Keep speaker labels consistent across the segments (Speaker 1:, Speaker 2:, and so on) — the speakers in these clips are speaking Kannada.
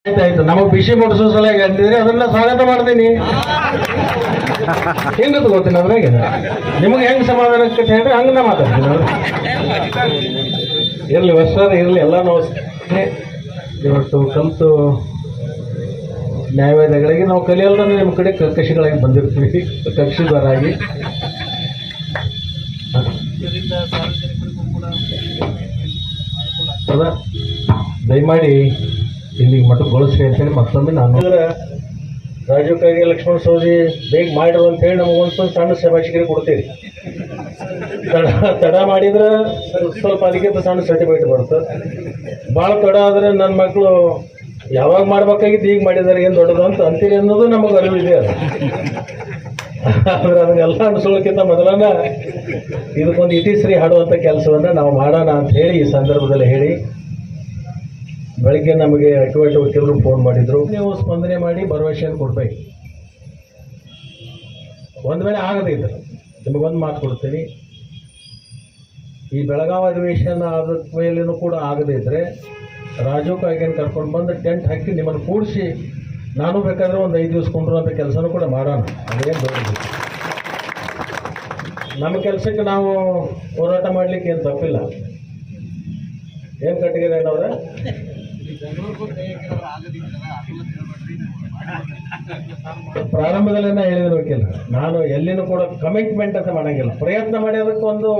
Speaker 1: ಆಯ್ತಾಯ್ತು, ನಮಗೆ ಬಿಸಿ ಮುಟ್ಟಿಸೋ ಸಲ ಅಂತಿದ್ರೆ ಅದನ್ನ ಸ್ವಾಗತ ಮಾಡ್ತೀನಿ. ಹೆಂಗದು ಗೊತ್ತಿಲ್ಲ ಅದ್ರಾಗೆ ನಿಮಗೆ ಹೆಂಗ್ ಸಮಾಧಾನಕ್ಕೆ ಹೇಳ್ರಿ ಹಂಗ ಮಾತಾಡ್ತೀನಿ. ಇರ್ಲಿ ವರ್ಷ ಇರ್ಲಿ ಎಲ್ಲ ನಾವು ಇವತ್ತು ಕಲಿತು ನ್ಯಾಯವಾದಗಳಿಗೆ ನಾವು ಕಲಿಯಲ್ಲ ನಿಮ್ಮ ಕಡೆ ಕಕ್ಷಿಗಳಾಗಿ ಬಂದಿರ್ತೀವಿ, ಕಕ್ಷಿದಾರಾಗಿ. ಹೌದಾ, ದಯಮಾಡಿ ಇಲ್ಲಿಗೆ ಮಟ್ಟಗೊಳಿಸ್ರಿ ಅಂತೇಳಿ ಮತ್ತೊಮ್ಮೆ ನಾನು ರಾಜೀವ್ ಕಾಗೆ ಲಕ್ಷ್ಮಣ ಸವದಿ ಬೇಗ ಮಾಡಿರು ಅಂತೇಳಿ ನಮಗೊಂದು ಸಣ್ಣ ಶಬಾಷಿಗೆ ಕೊಡ್ತೀವಿ. ತಡ ಮಾಡಿದ್ರೆ ಸ್ವಲ್ಪ ಅದಕ್ಕಿಂತ ಸಣ್ಣ ಸರ್ಟಿಫಿಕೇಟ್ ಬರುತ್ತೆ. ಭಾಳ ತಡ ಆದರೆ ನನ್ನ ಮಕ್ಕಳು ಯಾವಾಗ ಮಾಡ್ಬೇಕಾಗಿತ್ತು ಈಗ ಮಾಡಿದ್ದಾರೆ ಏನು ದೊಡ್ಡದು ಅಂತ ಅಂತೀರಿ ಅನ್ನೋದು ನಮಗೆ ಅರಿವಿದೆ. ಅದು ಆದ್ರೆ ಅದನ್ನೆಲ್ಲ ಅನಿಸೋಕ್ಕಿಂತ ಮೊದಲನ ಇದಕ್ಕೊಂದು ಇತಿಶ್ರೀ ಹಾಡುವಂಥ ಕೆಲಸವನ್ನು ನಾವು ಮಾಡೋಣ ಅಂತ ಹೇಳಿ ಈ ಸಂದರ್ಭದಲ್ಲಿ ಹೇಳಿ, ಬೆಳಗ್ಗೆ ನಮಗೆ ಅಟುವಟು ವಕೀಲರು ಫೋನ್ ಮಾಡಿದ್ರು, ನೀವು ಸ್ಪಂದನೆ ಮಾಡಿ ಭರವಸೆಯನ್ನು ಕೊಡ್ಬೇಕು. ಒಂದು ವೇಳೆ ಆಗದೇ ಇದ್ದರೆ ನಿಮಗೊಂದು ಮಾತು ಕೊಡ್ತೀನಿ, ಈ ಬೆಳಗಾವಿ ಅಧಿವೇಶನ ಆದ ಮೇಲೇನೂ ಕೂಡ ಆಗದೇ ಇದ್ದರೆ ರಾಜೀವ್ ಕಾಗೆಯನ್ನು ಕರ್ಕೊಂಡು ಬಂದು ಟೆಂಟ್ ಹಾಕಿ ನಿಮ್ಮನ್ನು ಕೂಡಿಸಿ ನಾನು ಬೇಕಾದ್ರೆ ಒಂದು 5 ದಿವಸ ಕೊಂಡ್ರುವಂಥ ಕೆಲಸನೂ ಕೂಡ ಮಾಡೋಣ. ಅದೇನು ದೊಡ್ಡದು, ನಮ್ಮ ಕೆಲಸಕ್ಕೆ ನಾವು ಹೋರಾಟ ಮಾಡಲಿಕ್ಕೆ ಏನು ತಪ್ಪಿಲ್ಲ. ಏನು ಕಟ್ಟಿಗೆ ಅವ್ರೆ ಪ್ರಾರಂಭದಲ್ಲೇ ಹೇಳಿದಿರ್ಬೇಕಿಲ್ಲ, ನಾನು ಎಲ್ಲಿನೂ ಕೂಡ ಕಮಿಟ್ಮೆಂಟ್ ಅಂತ ಮಾಡೋಂಗಿಲ್ಲ. ಪ್ರಯತ್ನ ಮಾಡಿ ಅದಕ್ಕೊಂದು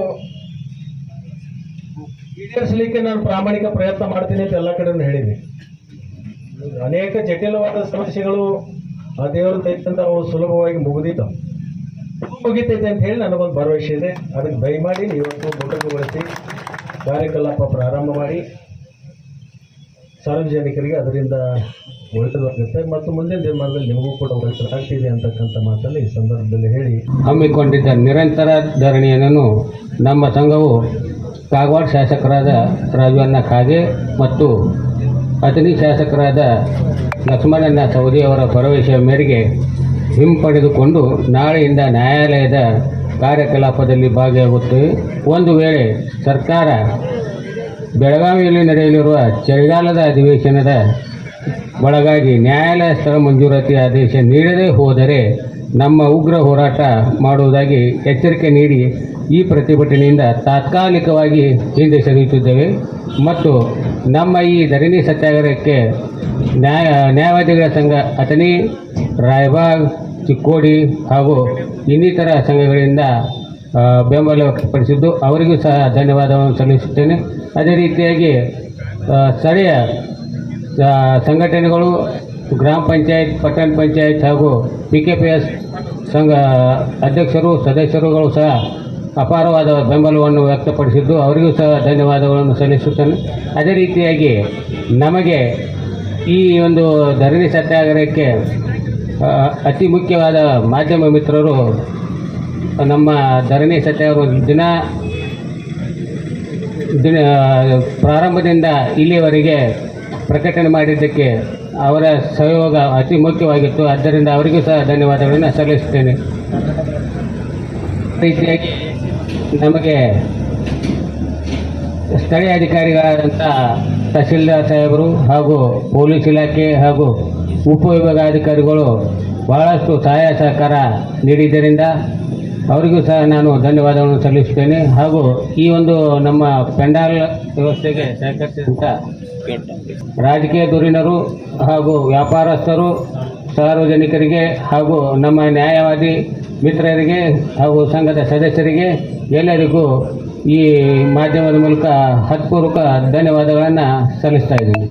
Speaker 1: ಈಡೇರಿಸಲಿಕ್ಕೆ ನಾನು ಪ್ರಾಮಾಣಿಕ ಪ್ರಯತ್ನ ಮಾಡ್ತೀನಿ ಅಂತ ಎಲ್ಲ ಕಡೆಯೂ ಹೇಳಿದ್ದೀನಿ. ಅನೇಕ ಜಟಿಲವಾದ ಸಮಸ್ಯೆಗಳು ಆ ದೇವರು ತೆಗೆದಂತ ಅವು ಸುಲಭವಾಗಿ ಮುಗಿತೈತೆ ಅಂತ ಹೇಳಿ ನನಗೊಂದು ಭರವಸೆ ಇದೆ. ಅದಕ್ಕೆ ದಯಮಾಡಿ ಇವತ್ತು ಮೊಟಕುಗೊಳಿಸಿ ಕಾರ್ಯಕಲಾಪ ಪ್ರಾರಂಭ ಮಾಡಿ ಸಾರ್ವಜನಿಕರಿಗೆ ಅದರಿಂದ ಒಳಿತಾಗುತ್ತೆ ಮತ್ತು ಮುಂದಿನ ದಿನಮಾನದಲ್ಲಿ ನಿಮಗೂ ಕೂಡ ಒಳಿತಾಗ್ತಿದೆ ಅಂತಕ್ಕಂಥ ಮಾತಲ್ಲಿ ಈ ಸಂದರ್ಭದಲ್ಲಿ ಹೇಳಿ,
Speaker 2: ಹಮ್ಮಿಕೊಂಡಿದ್ದ ನಿರಂತರ ಧರಣಿಯನ್ನು ನಮ್ಮ ಸಂಘವು ಕಾಗವಾಡ ಶಾಸಕರಾದ ರಾಜವಣ್ಣ ಕಾಗೆ ಮತ್ತು ಅಥಣಿ ಶಾಸಕರಾದ ಲಕ್ಷ್ಮಣಣ್ಣ ಸವದಿಯವರ ಭರವಸೆಯ ಮೇರೆಗೆ ಹಿಂಪಡೆದುಕೊಂಡು ನಾಳೆಯಿಂದ ನ್ಯಾಯಾಲಯದ ಕಾರ್ಯಕಲಾಪದಲ್ಲಿ ಭಾಗಿಯಾಗುತ್ತೇವೆ. ಒಂದು ವೇಳೆ ಸರ್ಕಾರ ಬೆಳಗಾವಿಯಲ್ಲಿ ನಡೆಯಲಿರುವ ಚಳಿಗಾಲದ ಅಧಿವೇಶನದ ಒಳಗಾಗಿ ನ್ಯಾಯಾಲಯ ಸ್ಥಳ ಮಂಜೂರಾತಿ ಆದೇಶ ನೀಡದೇ ಹೋದರೆ ನಮ್ಮ ಉಗ್ರ ಹೋರಾಟ ಮಾಡುವುದಾಗಿ ಎಚ್ಚರಿಕೆ ನೀಡಿ ಈ ಪ್ರತಿಭಟನೆಯಿಂದ ತಾತ್ಕಾಲಿಕವಾಗಿ ಹಿಂದೆ ಸರಿಯುತ್ತಿದ್ದೇವೆ ಮತ್ತು ನಮ್ಮ ಈ ಧರಣಿ ಸತ್ಯಾಗ್ರಹಕ್ಕೆ ನ್ಯಾಯವಾದಿಗಳ ಸಂಘ ಅಥಣಿ, ರಾಯಬಾಗ್, ಚಿಕ್ಕೋಡಿ ಹಾಗೂ ಇನ್ನಿತರ ಸಂಘಗಳಿಂದ ಬೆಂಬಲ ವ್ಯಕ್ತಪಡಿಸಿದ್ದು ಅವರಿಗೂ ಸಹ ಧನ್ಯವಾದವನ್ನು ಸಲ್ಲಿಸುತ್ತೇನೆ. ಅದೇ ರೀತಿಯಾಗಿ ಸ್ಥಳೀಯ ಸಂಘಟನೆಗಳು, ಗ್ರಾಮ ಪಂಚಾಯತ್, ಪಟ್ಟಣ ಪಂಚಾಯತ್ ಹಾಗೂ PKPS ಸಂಘ ಅಧ್ಯಕ್ಷರು, ಸದಸ್ಯರುಗಳು ಸಹ ಅಪಾರವಾದ ಬೆಂಬಲವನ್ನು ವ್ಯಕ್ತಪಡಿಸಿದ್ದು ಅವರಿಗೂ ಸಹ ಧನ್ಯವಾದಗಳನ್ನು ಸಲ್ಲಿಸುತ್ತೇನೆ. ಅದೇ ರೀತಿಯಾಗಿ ನಮಗೆ ಈ ಒಂದು ಧರಣಿ ಸತ್ಯಾಗ್ರಹಕ್ಕೆ ಅತಿ ಮುಖ್ಯವಾದ ಮಾಧ್ಯಮ ಮಿತ್ರರು ನಮ್ಮ ಧರಣಿ ಸತ್ಯಾಗ್ರಹ ದಿನ ಪ್ರಾರಂಭದಿಂದ ಇಲ್ಲಿಯವರೆಗೆ ಪ್ರಕಟಣೆ ಮಾಡಿದ್ದಕ್ಕೆ ಅವರ ಸಹಯೋಗ ಅತಿ ಮುಖ್ಯವಾಗಿತ್ತು. ಆದ್ದರಿಂದ ಅವರಿಗೂ ಸಹ ಧನ್ಯವಾದಗಳನ್ನು ಸಲ್ಲಿಸುತ್ತೇನೆ. ರೀತಿಯಾಗಿ ನಮಗೆ ಸ್ಥಳೀಯ ಅಧಿಕಾರಿಗಳಾದಂಥ ತಹಸೀಲ್ದಾರ್ ಸಾಹೇಬರು ಹಾಗೂ ಪೊಲೀಸ್ ಇಲಾಖೆ ಹಾಗೂ ಉಪವಿಭಾಗಾಧಿಕಾರಿಗಳು ಬಹಳಷ್ಟು ಸಹಾಯ ಸಹಕಾರ ನೀಡಿದ್ದರಿಂದ ಅವರಿಗೂ ಸಹ ನಾನು ಧನ್ಯವಾದಗಳನ್ನು ಸಲ್ಲಿಸುತ್ತೇನೆ. ಹಾಗೂ ಈ ಒಂದು ನಮ್ಮ ಪೆಂಡಾಲ್ ವ್ಯವಸ್ಥೆಗೆ ಸಹಕರಿಸಿದಂಥ ರಾಜಕೀಯ ಧುರೀಣರು ಹಾಗೂ ವ್ಯಾಪಾರಸ್ಥರು, ಸಾರ್ವಜನಿಕರಿಗೆ ಹಾಗೂ ನಮ್ಮ ನ್ಯಾಯವಾದಿ ಮಿತ್ರರಿಗೆ ಹಾಗೂ ಸಂಘದ ಸದಸ್ಯರಿಗೆ ಎಲ್ಲರಿಗೂ ಈ ಮಾಧ್ಯಮದ ಮೂಲಕ ಹೃತ್ಪೂರ್ವಕ ಧನ್ಯವಾದಗಳನ್ನು ಸಲ್ಲಿಸ್ತಾ ಇದ್ದೀನಿ.